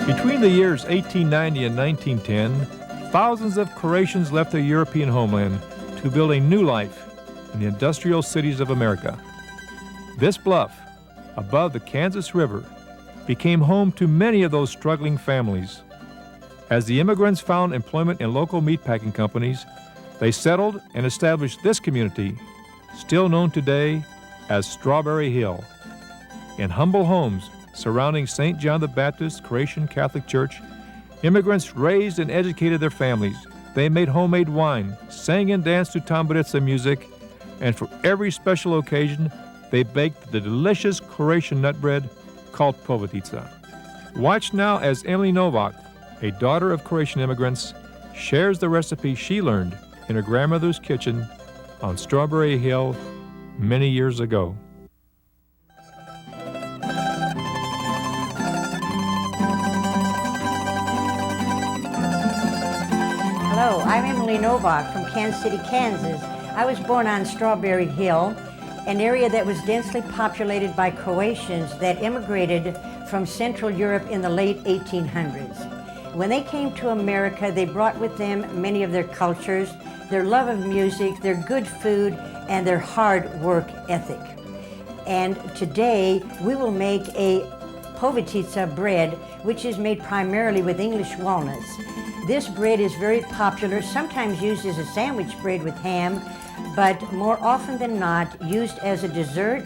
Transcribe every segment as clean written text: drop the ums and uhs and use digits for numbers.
Between the years 1890 and 1910, thousands of Croatians left their European homeland to build a new life in the industrial cities of America. This bluff, above the Kansas River, became home to many of those struggling families. As the immigrants found employment in local meatpacking companies, they settled and established this community, still known today as Strawberry Hill. In humble homes surrounding St. John the Baptist Croatian Catholic Church, immigrants raised and educated their families. They made homemade wine, sang and danced to tamburica music, and for every special occasion, they baked the delicious Croatian nut bread called povitica. Watch now as Emily Novak, a daughter of Croatian immigrants, shares the recipe she learned in her grandmother's kitchen on Strawberry Hill many years ago. Hello, I'm Emily Novak from Kansas City, Kansas. I was born on Strawberry Hill, an area that was densely populated by Croatians that immigrated from Central Europe in the late 1800s. When they came to America, they brought with them many of their cultures, their love of music, their good food, and their hard work ethic. And today, we will make a povitica bread, which is made primarily with English walnuts. This bread is very popular, sometimes used as a sandwich bread with ham, but more often than not used as a dessert.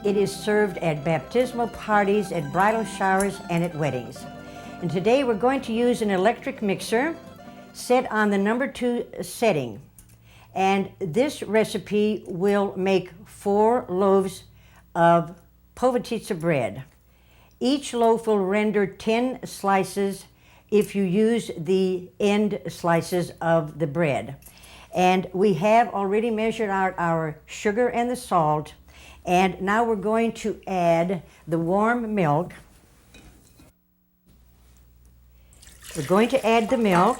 It is served at baptismal parties, at bridal showers, and at weddings. And today we're going to use an electric mixer set on the number 2 setting. And this recipe will make 4 loaves of povitica bread. Each loaf will render 10 slices if you use the end slices of the bread. And we have already measured out our sugar and the salt, and now we're going to add the warm milk. We're going to add the milk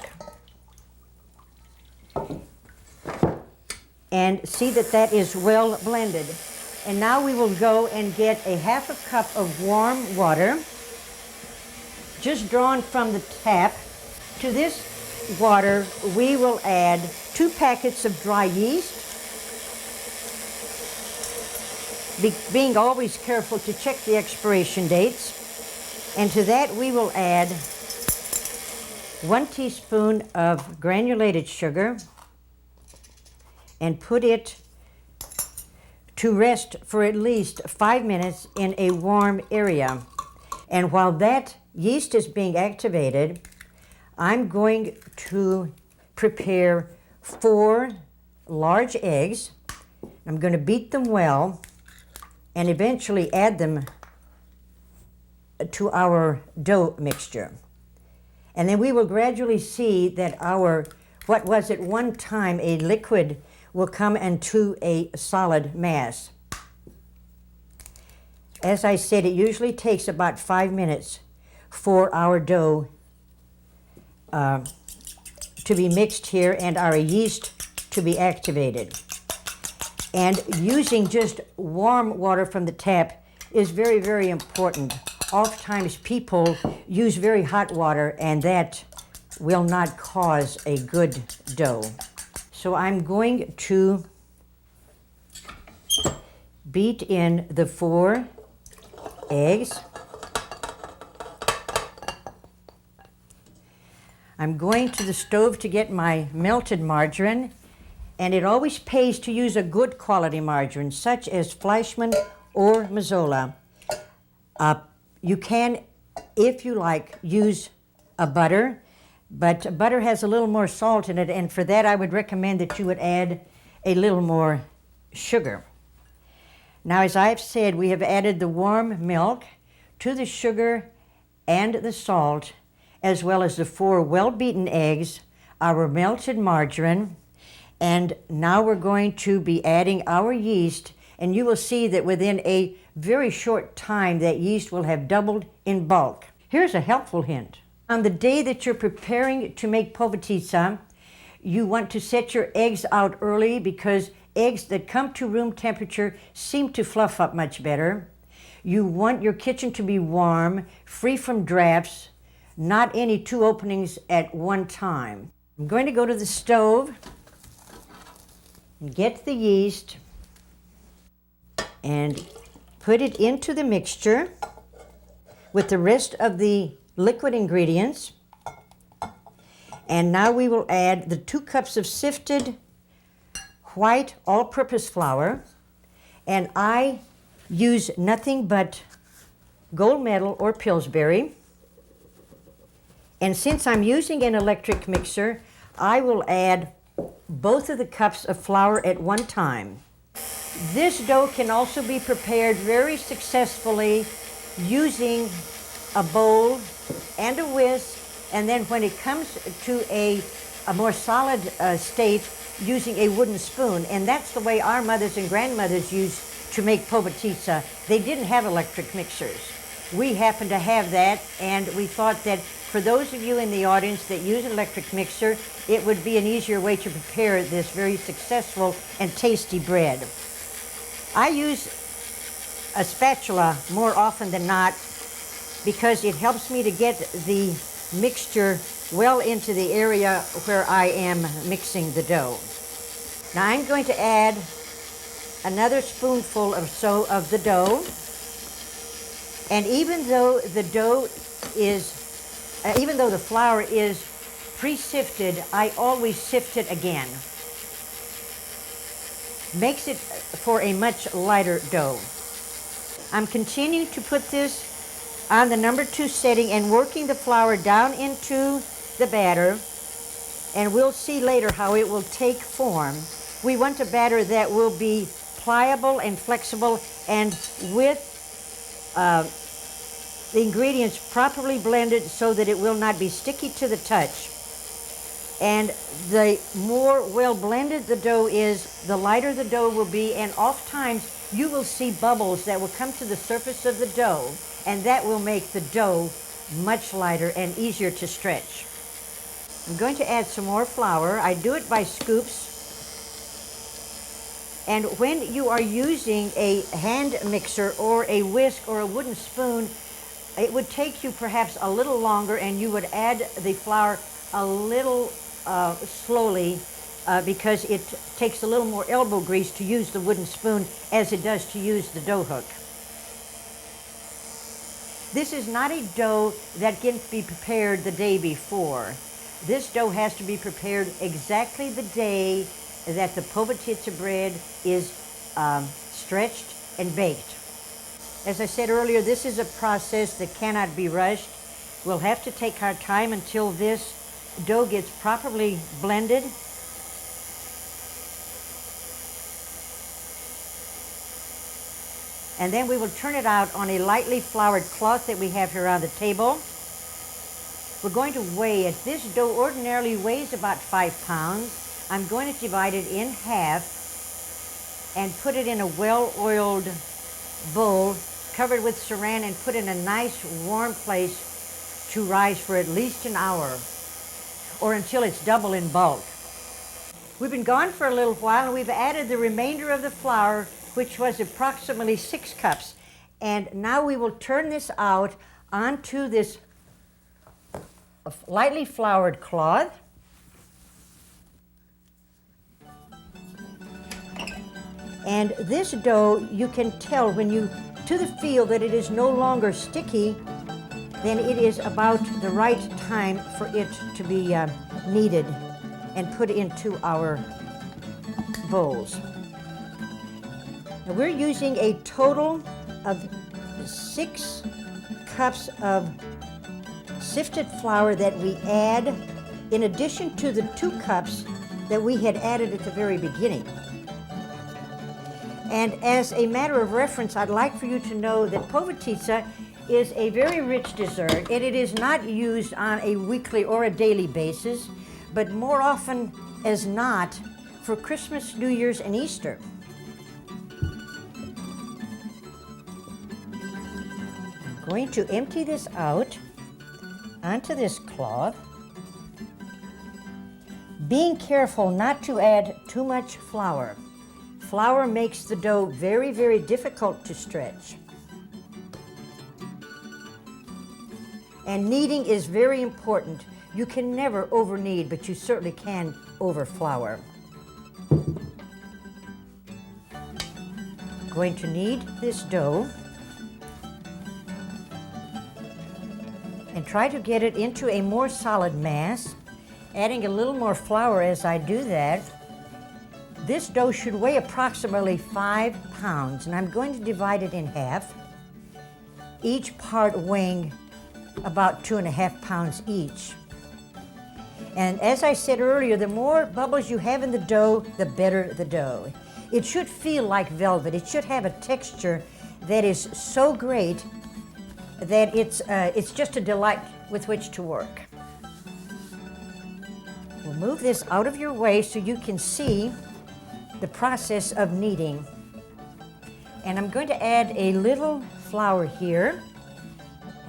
and see that that is well blended. And now we will go and get a half a cup of warm water, just drawn from the tap. To this water, we will add 2 packets of dry yeast, being always careful to check the expiration dates. And to that, we will add 1 teaspoon of granulated sugar and put it to rest for at least 5 minutes in a warm area. And while that yeast is being activated, I'm going to prepare 4 large eggs. I'm going to beat them well and eventually add them to our dough mixture. And then we will gradually see that our, what was at one time a liquid, will come into a solid mass. As I said, it usually takes about 5 minutes for our dough to be mixed here and our yeast to be activated. And using just warm water from the tap is very, very important. Oftentimes people use very hot water, and that will not cause a good dough. So I'm going to beat in the 4 eggs. I'm going to the stove to get my melted margarine, and it always pays to use a good quality margarine, such as Fleischmann or Mazola. You can, if you like, use a butter, but butter has a little more salt in it, and for that I would recommend that you would add a little more sugar. Now, as I've said, we have added the warm milk to the sugar and the salt, as well as the 4 well-beaten eggs, our melted margarine, and now we're going to be adding our yeast, and you will see that within a very short time that yeast will have doubled in bulk. Here's a helpful hint. On the day that you're preparing to make povitica, you want to set your eggs out early because eggs that come to room temperature seem to fluff up much better. You want your kitchen to be warm, free from drafts. not any two openings at one time. I'm going to go to the stove and get the yeast and put it into the mixture with the rest of the liquid ingredients. And now we will add the 2 cups of sifted white all-purpose flour. And I use nothing but gold medal or Pillsbury. And since I'm using an electric mixer, I will add both of the cups of flour at one time. This dough can also be prepared very successfully using a bowl and a whisk, and then when it comes to a more solid state, using a wooden spoon. And that's the way our mothers and grandmothers used to make povitica. They didn't have electric mixers. We happen to have that, and we thought that for those of you in the audience that use an electric mixer, it would be an easier way to prepare this very successful and tasty bread. I use a spatula more often than not because it helps me to get the mixture well into the area where I am mixing the dough. Now I'm going to add another spoonful or so of the dough. And even though the flour is pre-sifted, I always sift it again. Makes it for a much lighter dough. I'm continuing to put this on the number 2 setting and working the flour down into the batter, and we'll see later how it will take form. We want a batter that will be pliable and flexible, and with the ingredients properly blended so that it will not be sticky to the touch. And the more well blended the dough is, the lighter the dough will be, and oftentimes you will see bubbles that will come to the surface of the dough, and that will make the dough much lighter and easier to stretch. I'm going to add some more flour. I do it by scoops. And when you are using a hand mixer or a whisk or a wooden spoon, it would take you perhaps a little longer, and you would add the flour a little slowly because it takes a little more elbow grease to use the wooden spoon as it does to use the dough hook. This is not a dough that can be prepared the day before. This dough has to be prepared exactly the day that the povitica bread is stretched and baked. As I said earlier, this is a process that cannot be rushed. We'll have to take our time until this dough gets properly blended. And then we will turn it out on a lightly floured cloth that we have here on the table. We're going to weigh it. This dough ordinarily weighs about 5 pounds. I'm going to divide it in half and put it in a well-oiled bowl covered with saran and put in a nice warm place to rise for at least an hour or until it's double in bulk. We've been gone for a little while, and we've added the remainder of the flour, which was approximately 6 cups. And now we will turn this out onto this lightly floured cloth. And this dough, you can tell when you to the feel that it is no longer sticky, then it is about the right time for it to be kneaded and put into our bowls. Now we're using a total of 6 cups of sifted flour that we add in addition to the 2 cups that we had added at the very beginning. And as a matter of reference, I'd like for you to know that povitica is a very rich dessert, and it is not used on a weekly or a daily basis, but more often as not for Christmas, New Year's, and Easter. I'm going to empty this out onto this cloth, being careful not to add too much flour. Flour makes the dough very, very difficult to stretch. And kneading is very important. You can never over knead, but you certainly can over flour. Going to knead this dough and try to get it into a more solid mass, adding a little more flour as I do that. This dough should weigh approximately 5 pounds, and I'm going to divide it in half, each part weighing about 2.5 pounds each. And as I said earlier, the more bubbles you have in the dough, the better the dough. It should feel like velvet. It should have a texture that is so great that it's just a delight with which to work. We'll move this out of your way so you can see the process of kneading. And I'm going to add a little flour here.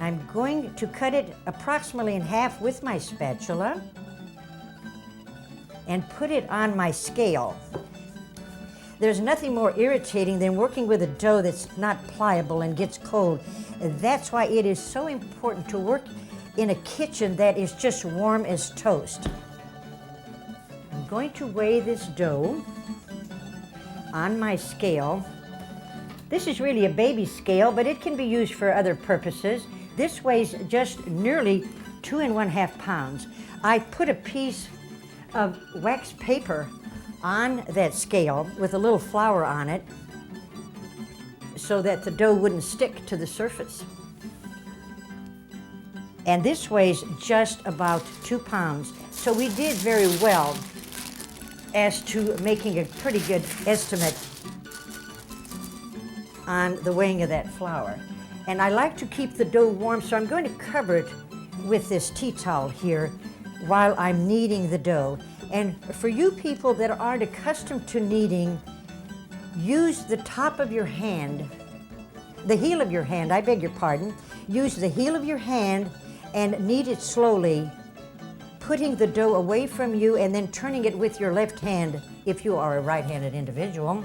I'm going to cut it approximately in half with my spatula and put it on my scale. There's nothing more irritating than working with a dough that's not pliable and gets cold. That's why it is so important to work in a kitchen that is just warm as toast. I'm going to weigh this dough on my scale. This is really a baby scale, but it can be used for other purposes. This weighs just nearly 2.5 pounds. I put a piece of wax paper on that scale with a little flour on it so that the dough wouldn't stick to the surface. And this weighs just about 2 pounds. So we did very well as to making a pretty good estimate on the weighing of that flour. And I like to keep the dough warm, so I'm going to cover it with this tea towel here while I'm kneading the dough. And for you people that aren't accustomed to kneading, use the top of your hand, the heel of your hand, I beg your pardon. Use the heel of your hand and knead it slowly, putting the dough away from you and then turning it with your left hand if you are a right-handed individual.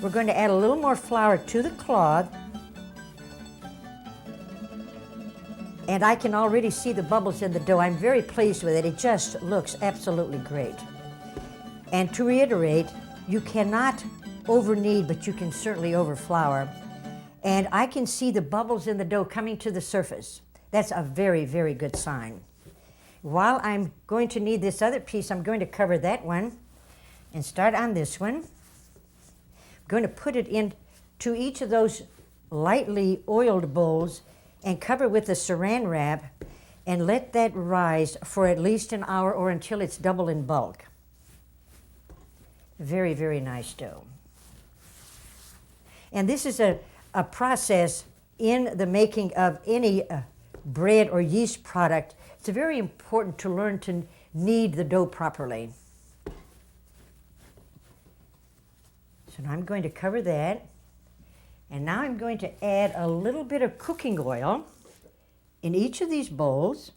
We're going to add a little more flour to the cloth. And I can already see the bubbles in the dough. I'm very pleased with it. It just looks absolutely great. And to reiterate, you cannot over knead, but you can certainly over flour. And I can see the bubbles in the dough coming to the surface. That's a very, very good sign. While I'm going to knead this other piece, I'm going to cover that one and start on this one. I'm going to put it into each of those lightly oiled bowls and cover with a saran wrap and let that rise for at least an hour or until it's double in bulk. Very, very nice dough. And this is a process in the making of any bread or yeast product. It's very important to learn to knead the dough properly. So now I'm going to cover that. And now I'm going to add a little bit of cooking oil in each of these bowls.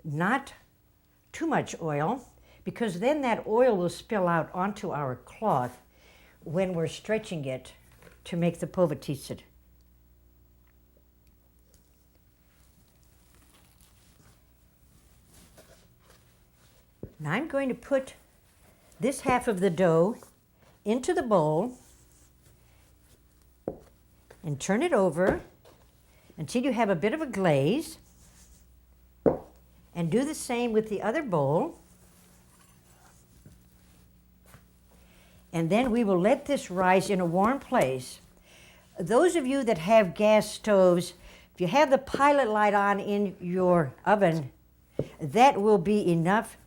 Not too much oil, because then that oil will spill out onto our cloth when we're stretching it to make the povitica. Now I'm going to put this half of the dough into the bowl and turn it over until you have a bit of a glaze. And do the same with the other bowl. And then we will let this rise in a warm place. Those of you that have gas stoves, if you have the pilot light on in your oven, that will be enough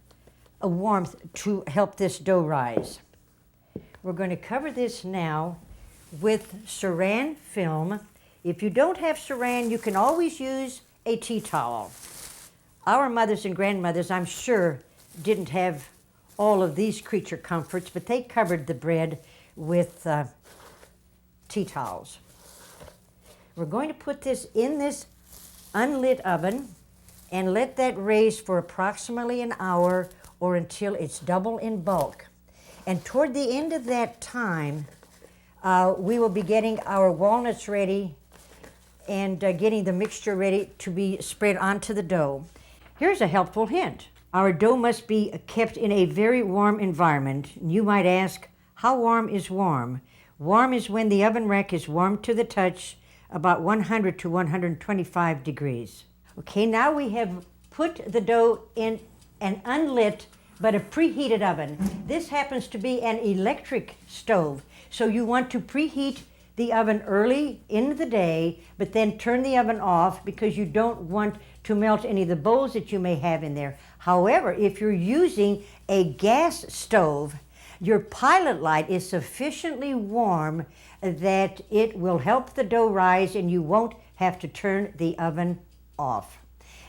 warmth to help this dough rise. We're going to cover this now with saran film. If you don't have saran, you can always use a tea towel. Our mothers and grandmothers, I'm sure, didn't have all of these creature comforts, but they covered the bread with tea towels. We're going to put this in this unlit oven and let that raise for approximately an hour or until it's double in bulk. And toward the end of that time, we will be getting our walnuts ready and getting the mixture ready to be spread onto the dough. Here's a helpful hint. Our dough must be kept in a very warm environment. You might ask, how warm is warm? Warm is when the oven rack is warm to the touch, about 100 to 125 degrees. Okay, now we have put the dough in an unlit but a preheated oven. This happens to be an electric stove, so you want to preheat the oven early in the day, but then turn the oven off because you don't want to melt any of the bowls that you may have in there. However, if you're using a gas stove, your pilot light is sufficiently warm that it will help the dough rise and you won't have to turn the oven off.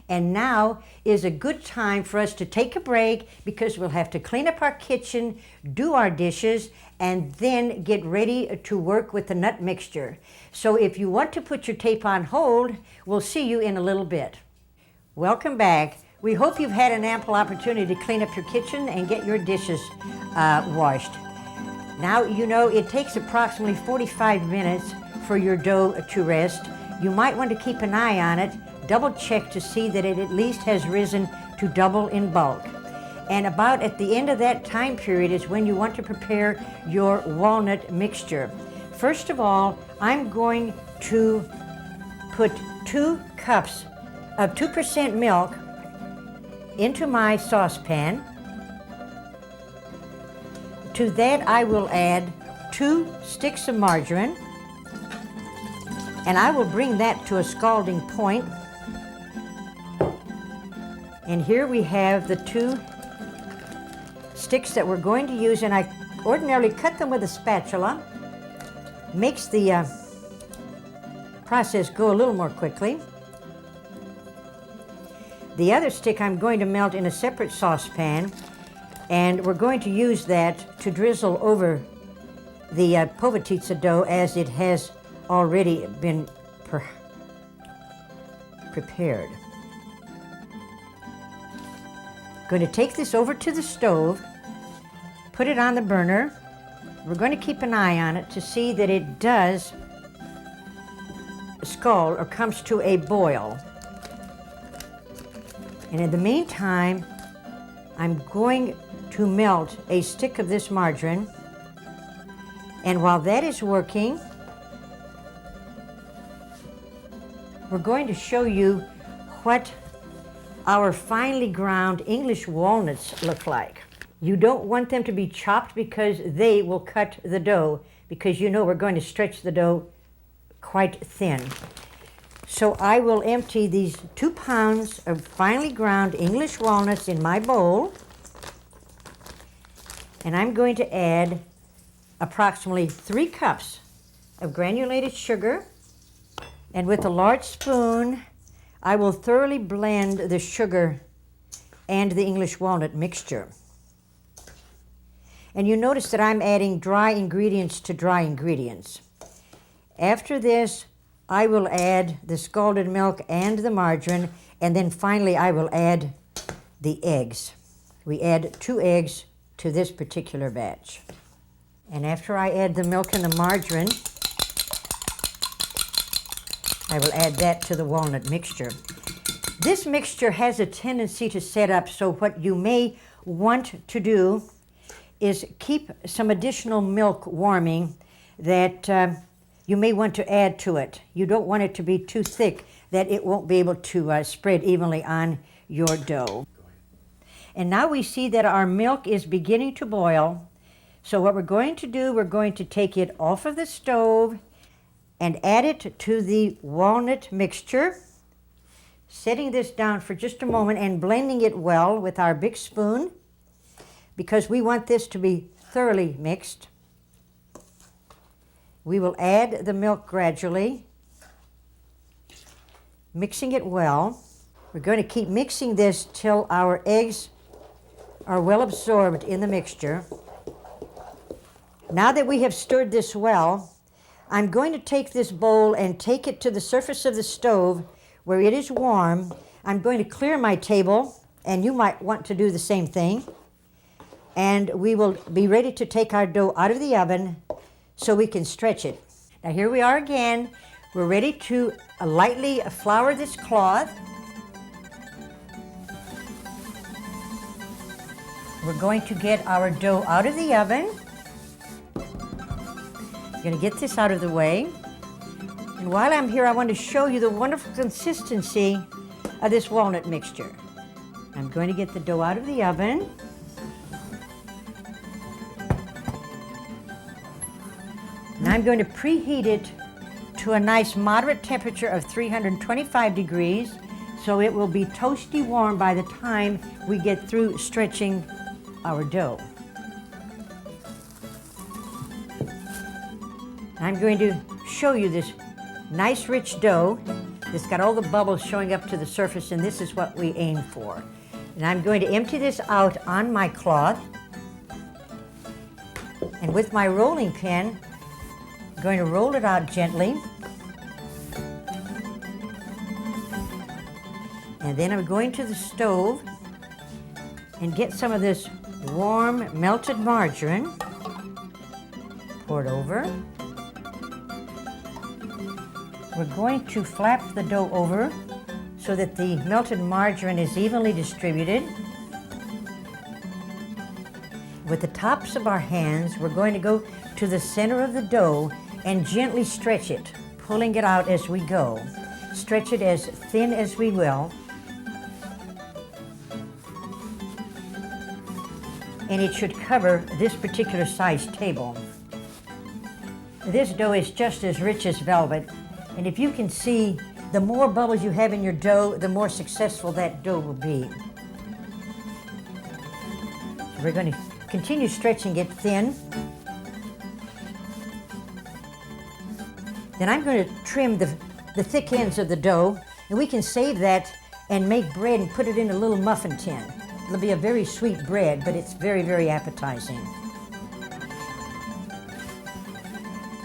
And now is a good time for us to take a break because we'll have to clean up our kitchen, do our dishes, and then get ready to work with the nut mixture. So if you want to put your tape on hold, we'll see you in a little bit. Welcome back. We hope you've had an ample opportunity to clean up your kitchen and get your dishes washed. Now, you know, it takes approximately 45 minutes for your dough to rest. You might want to keep an eye on it. Double check to see that it at least has risen to double in bulk. And about at the end of that time period is when you want to prepare your walnut mixture. First of all, I'm going to put 2 cups of 2% milk into my saucepan. To that I will add 2 sticks of margarine, and I will bring that to a scalding point. And here we have the 2 sticks that we're going to use, and I ordinarily cut them with a spatula. Makes the process go a little more quickly. The other stick I'm going to melt in a separate saucepan, and we're going to use that to drizzle over the povitica dough as it has already been prepared. Going to take this over to the stove, put it on the burner. We're going to keep an eye on it to see that it does scald or comes to a boil. And in the meantime, I'm going to melt a stick of this margarine. And while that is working, we're going to show you what our finely ground English walnuts look like. You don't want them to be chopped because they will cut the dough, because you know we're going to stretch the dough quite thin. So I will empty these 2 pounds of finely ground English walnuts in my bowl, and I'm going to add approximately 3 cups of granulated sugar, and with a large spoon I will thoroughly blend the sugar and the English walnut mixture. And you notice that I'm adding dry ingredients to dry ingredients. After this, I will add the scalded milk and the margarine, and then finally I will add the eggs. We add 2 eggs to this particular batch. And after I add the milk and the margarine, I will add that to the walnut mixture. This mixture has a tendency to set up, so what you may want to do is keep some additional milk warming that you may want to add to it. You don't want it to be too thick that it won't be able to spread evenly on your dough. And now we see that our milk is beginning to boil. So what we're going to do, we're going to take it off of the stove and add it to the walnut mixture, setting this down for just a moment and blending it well with our big spoon, because we want this to be thoroughly mixed. We will add the milk gradually, mixing it well. We're going to keep mixing this till our eggs are well absorbed in the mixture. Now that we have stirred this well, I'm going to take this bowl and take it to the surface of the stove where it is warm. I'm going to clear my table, and you might want to do the same thing. And we will be ready to take our dough out of the oven so we can stretch it. Now here we are again. We're ready to lightly flour this cloth. We're going to get our dough out of the oven. I'm going to get this out of the way. And while I'm here, I want to show you the wonderful consistency of this walnut mixture. I'm going to get the dough out of the oven. And I'm going to preheat it to a nice moderate temperature of 325 degrees, so it will be toasty warm by the time we get through stretching our dough. I'm going to show you this nice rich dough that's got all the bubbles showing up to the surface, and this is what we aim for. And I'm going to empty this out on my cloth, and with my rolling pin, I'm going to roll it out gently. And then I'm going to the stove and get some of this warm melted margarine. Pour it over. We're going to flap the dough over so that the melted margarine is evenly distributed. With the tops of our hands, we're going to go to the center of the dough and gently stretch it, pulling it out as we go. Stretch it as thin as we will. And it should cover this particular size table. This dough is just as rich as velvet, and if you can see, the more bubbles you have in your dough, the more successful that dough will be. So we're going to continue stretching it thin. Then I'm going to trim the thick ends of the dough, and we can save that and make bread and put it in a little muffin tin. It'll be a very sweet bread, but it's very, very appetizing.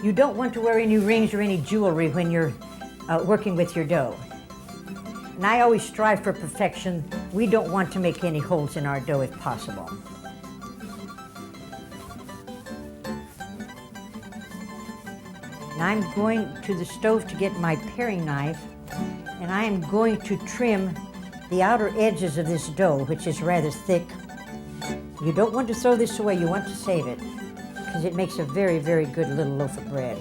You don't want to wear any rings or any jewelry when you're working with your dough. And I always strive for perfection. We don't want to make any holes in our dough if possible. Now I'm going to the stove to get my paring knife, and I am going to trim the outer edges of this dough, which is rather thick. You don't want to throw this away, you want to save it, because it makes a very, very good little loaf of bread.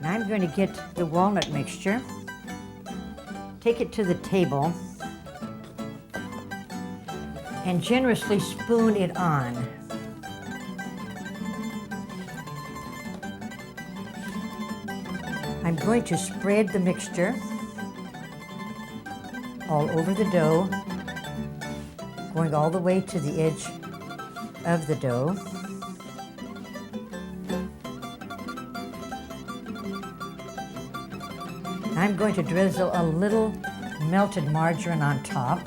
Now I'm going to get the walnut mixture, take it to the table, and generously spoon it on. I'm going to spread the mixture all over the dough, going all the way to the edge of the dough. I'm going to drizzle a little melted margarine on top.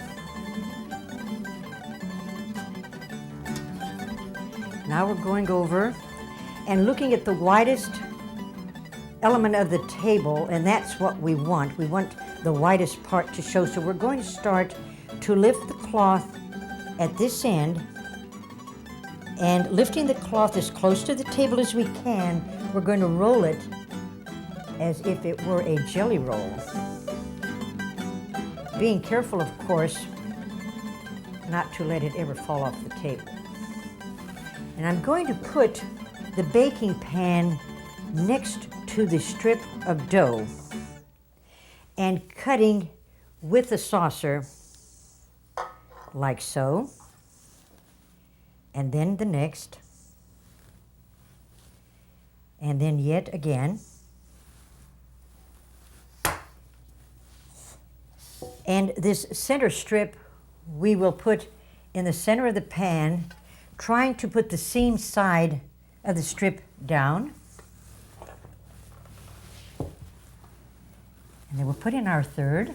Now we're going over and looking at the widest element of the table, and that's what we want. We want the widest part to show. So we're going to start to lift the cloth at this end, and lifting the cloth as close to the table as we can, we're going to roll it as if it were a jelly roll. Being careful, of course, not to let it ever fall off the table. And I'm going to put the baking pan next to the strip of dough and cutting with a saucer like so, and then the next, and then yet again, and this center strip we will put in the center of the pan, trying to put the seam side of the strip down. And then we'll put in our third.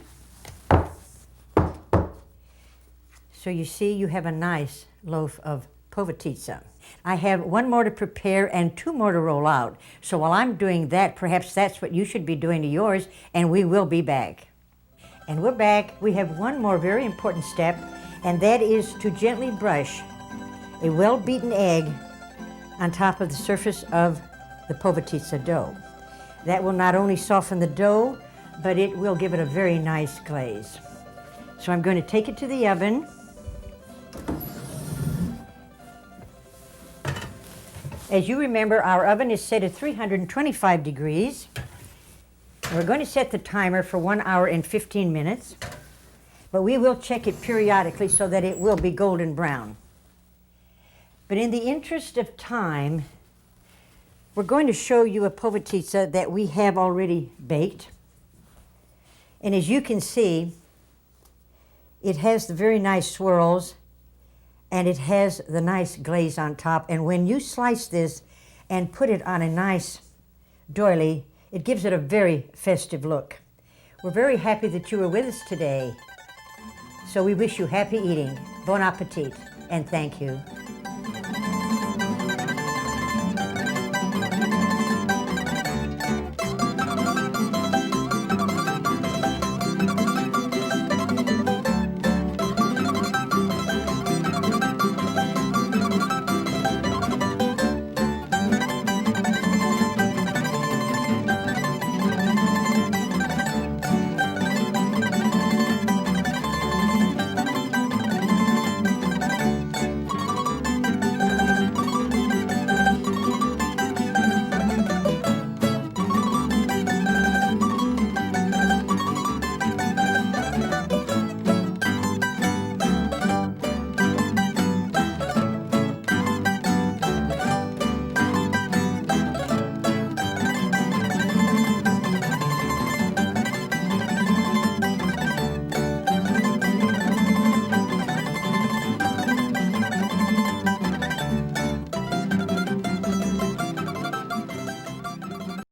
So you see, you have a nice loaf of povitica. I have one more to prepare and two more to roll out. So while I'm doing that, perhaps that's what you should be doing to yours, and we will be back. And we're back. We have one more very important step, and that is to gently brush a well-beaten egg on top of the surface of the povitica dough. That will not only soften the dough, but it will give it a very nice glaze. So I'm going to take it to the oven. As you remember, our oven is set at 325 degrees. We're going to set the timer for 1 hour and 15 minutes, but we will check it periodically so that it will be golden brown. But in the interest of time, we're going to show you a povitica that we have already baked. And as you can see, it has the very nice swirls and it has the nice glaze on top. And when you slice this and put it on a nice doily, it gives it a very festive look. We're very happy that you were with us today. So we wish you happy eating. Bon appetit, and thank you.